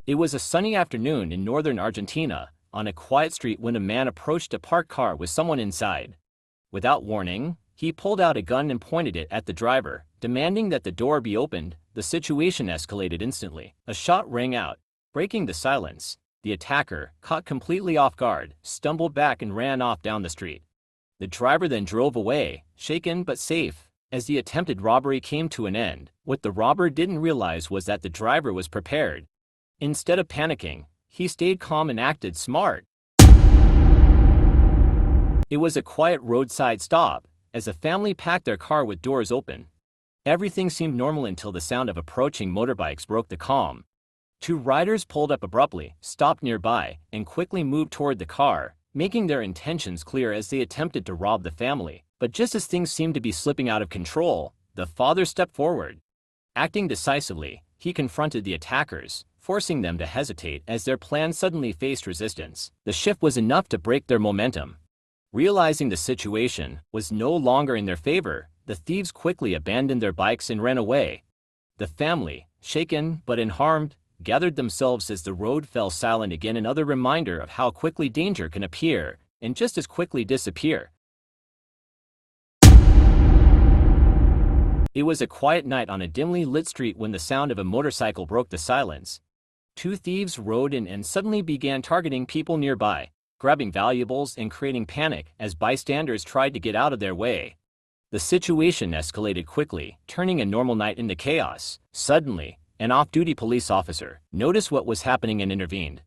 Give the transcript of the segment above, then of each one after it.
It was a sunny afternoon in northern Argentina, on a quiet street when a man approached a parked car with someone inside. Without warning, he pulled out a gun and pointed it at the driver, demanding that the door be opened. The situation escalated instantly. A shot rang out, breaking the silence. The attacker, caught completely off guard, stumbled back and ran off down the street. The driver then drove away, shaken but safe. As the attempted robbery came to an end, what the robber didn't realize was that the driver was prepared. Instead of panicking, he stayed calm and acted smart. It was a quiet roadside stop, as a family packed their car with doors open. Everything seemed normal until the sound of approaching motorbikes broke the calm. Two riders pulled up abruptly, stopped nearby, and quickly moved toward the car, making their intentions clear as they attempted to rob the family. But just as things seemed to be slipping out of control, the father stepped forward. Acting decisively, he confronted the attackers, forcing them to hesitate as their plan suddenly faced resistance. The shift was enough to break their momentum. Realizing the situation was no longer in their favor, the thieves quickly abandoned their bikes and ran away. The family, shaken but unharmed, gathered themselves as the road fell silent again, another reminder of how quickly danger can appear and just as quickly disappear. It was a quiet night on a dimly lit street when the sound of a motorcycle broke the silence. Two thieves rode in and suddenly began targeting people nearby, grabbing valuables and creating panic as bystanders tried to get out of their way. The situation escalated quickly, turning a normal night into chaos. Suddenly, an off-duty police officer noticed what was happening and intervened.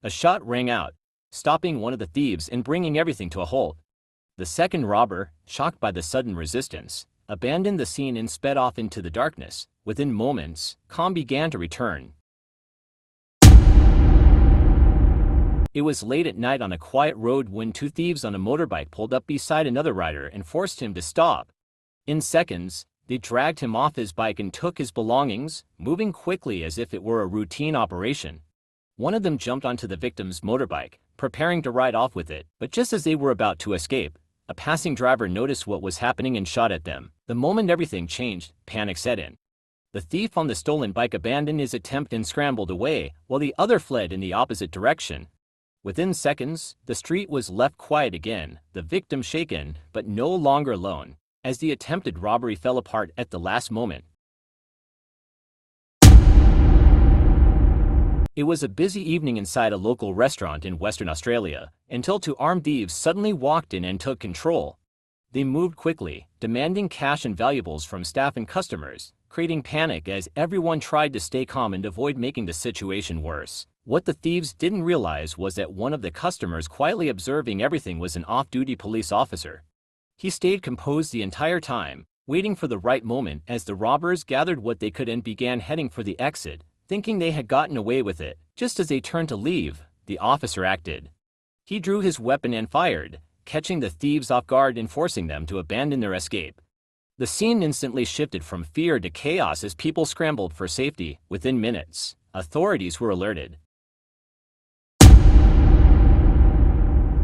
A shot rang out, stopping one of the thieves and bringing everything to a halt. The second robber, shocked by the sudden resistance, abandoned the scene and sped off into the darkness. Within moments, calm began to return. It was late at night on a quiet road when two thieves on a motorbike pulled up beside another rider and forced him to stop. In seconds, they dragged him off his bike and took his belongings, moving quickly as if it were a routine operation. One of them jumped onto the victim's motorbike, preparing to ride off with it, but just as they were about to escape, a passing driver noticed what was happening and shot at them. The moment everything changed, panic set in. The thief on the stolen bike abandoned his attempt and scrambled away, while the other fled in the opposite direction. Within seconds, the street was left quiet again, the victim shaken, but no longer alone, as the attempted robbery fell apart at the last moment. It was a busy evening inside a local restaurant in Western Australia, until two armed thieves suddenly walked in and took control. They moved quickly, demanding cash and valuables from staff and customers, creating panic as everyone tried to stay calm and avoid making the situation worse. What the thieves didn't realize was that one of the customers quietly observing everything was an off-duty police officer. He stayed composed the entire time, waiting for the right moment as the robbers gathered what they could and began heading for the exit, thinking they had gotten away with it. Just as they turned to leave, the officer acted. He drew his weapon and fired, catching the thieves off guard and forcing them to abandon their escape. The scene instantly shifted from fear to chaos as people scrambled for safety. Within minutes, authorities were alerted.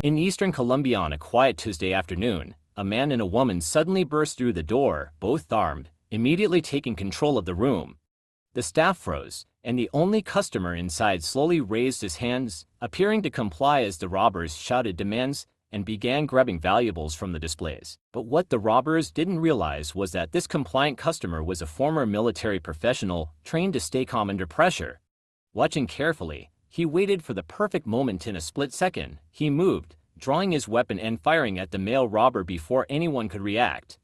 In eastern Colombia on a quiet Tuesday afternoon, a man and a woman suddenly burst through the door, both armed, immediately taking control of the room. The staff froze, and the only customer inside slowly raised his hands, appearing to comply as the robbers shouted demands and began grabbing valuables from the displays. But what the robbers didn't realize was that this compliant customer was a former military professional trained to stay calm under pressure. Watching carefully, he waited for the perfect moment. In a split second, he moved, drawing his weapon and firing at the male robber before anyone could react.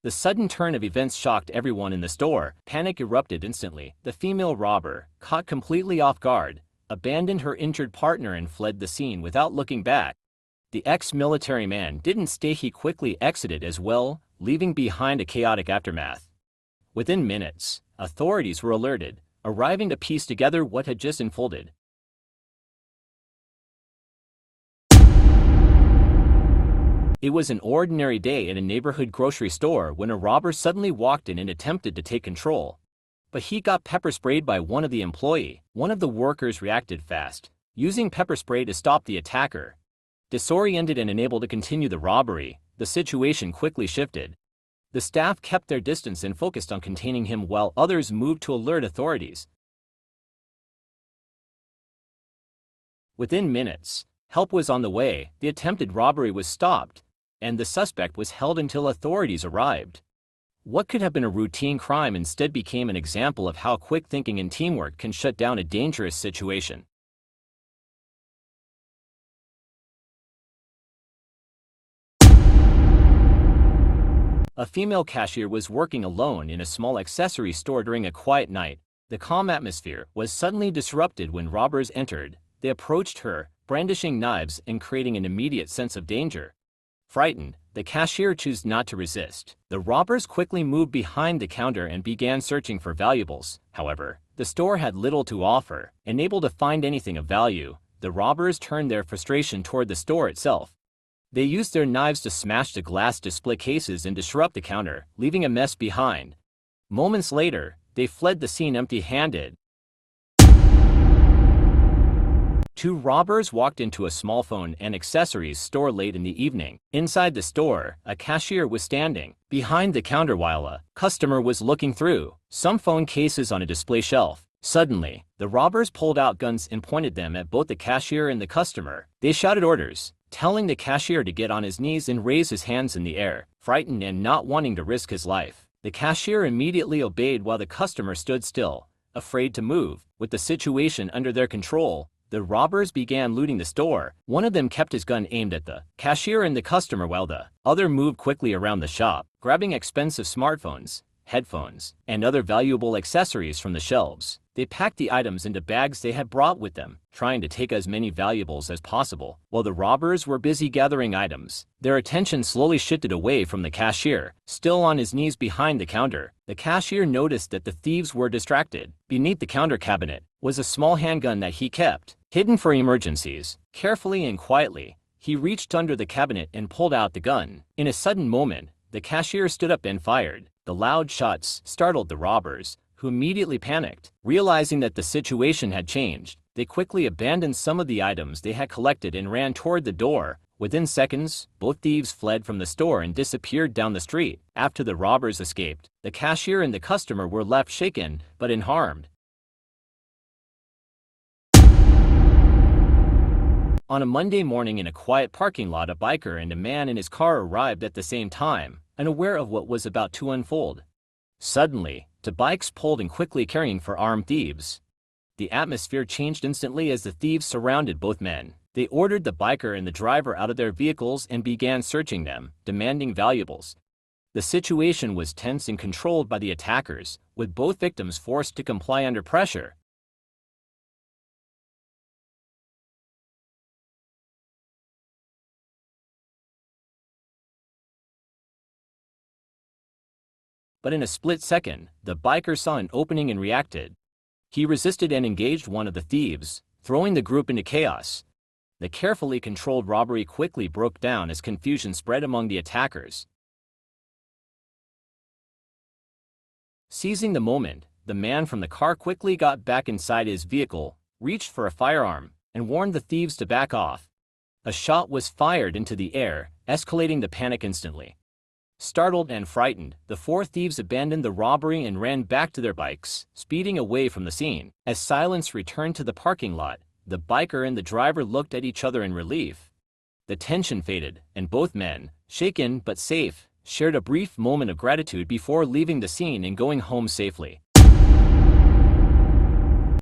The sudden turn of events shocked everyone in the store. Panic erupted instantly. The female robber, caught completely off guard, abandoned her injured partner and fled the scene without looking back. The ex-military man didn't stay. He quickly exited as well, leaving behind a chaotic aftermath. Within minutes, authorities were alerted, arriving to piece together what had just unfolded. It was an ordinary day at a neighborhood grocery store when a robber suddenly walked in and attempted to take control. But he got pepper sprayed by one of the employees. One of the workers reacted fast, using pepper spray to stop the attacker. Disoriented and unable to continue the robbery, the situation quickly shifted. The staff kept their distance and focused on containing him while others moved to alert authorities. Within minutes, help was on the way, the attempted robbery was stopped, and the suspect was held until authorities arrived. What could have been a routine crime instead became an example of how quick thinking and teamwork can shut down a dangerous situation. A female cashier was working alone in a small accessory store during a quiet night. The calm atmosphere was suddenly disrupted when robbers entered. They approached her, brandishing knives and creating an immediate sense of danger. Frightened, the cashier chose not to resist. The robbers quickly moved behind the counter and began searching for valuables. However, the store had little to offer. Unable to find anything of value, the robbers turned their frustration toward the store itself. They used their knives to smash the glass display cases and disrupt the counter, leaving a mess behind. Moments later, they fled the scene empty-handed. Two robbers walked into a small phone and accessories store late in the evening. Inside the store, a cashier was standing behind the counter while a customer was looking through some phone cases on a display shelf. Suddenly, the robbers pulled out guns and pointed them at both the cashier and the customer. They shouted orders, telling the cashier to get on his knees and raise his hands in the air. Frightened and not wanting to risk his life, the cashier immediately obeyed while the customer stood still, afraid to move. With the situation under their control, the robbers began looting the store. One of them kept his gun aimed at the cashier and the customer while the other moved quickly around the shop, grabbing expensive smartphones, headphones, and other valuable accessories from the shelves. They packed the items into bags they had brought with them, trying to take as many valuables as possible. While the robbers were busy gathering items, their attention slowly shifted away from the cashier, still on his knees behind the counter. The cashier noticed that the thieves were distracted. Beneath the counter cabinet was a small handgun that he kept, hidden for emergencies. Carefully and quietly, he reached under the cabinet and pulled out the gun. In a sudden moment, the cashier stood up and fired. The loud shots startled the robbers, who immediately panicked. Realizing that the situation had changed, they quickly abandoned some of the items they had collected and ran toward the door. Within seconds, both thieves fled from the store and disappeared down the street. After the robbers escaped, the cashier and the customer were left shaken but unharmed. On a Monday morning in a quiet parking lot, a biker and a man in his car arrived at the same time, unaware of what was about to unfold. Suddenly, two bikes pulled and quickly carrying for armed thieves. The atmosphere changed instantly as the thieves surrounded both men. They ordered the biker and the driver out of their vehicles and began searching them, demanding valuables. The situation was tense and controlled by the attackers, with both victims forced to comply under pressure. But in a split second, the biker saw an opening and reacted. He resisted and engaged one of the thieves, throwing the group into chaos. The carefully controlled robbery quickly broke down as confusion spread among the attackers. Seizing the moment, the man from the car quickly got back inside his vehicle, reached for a firearm, and warned the thieves to back off. A shot was fired into the air, escalating the panic instantly. Startled and frightened, the four thieves abandoned the robbery and ran back to their bikes, speeding away from the scene. As silence returned to the parking lot, the biker and the driver looked at each other in relief. The tension faded, and both men, shaken but safe, shared a brief moment of gratitude before leaving the scene and going home safely.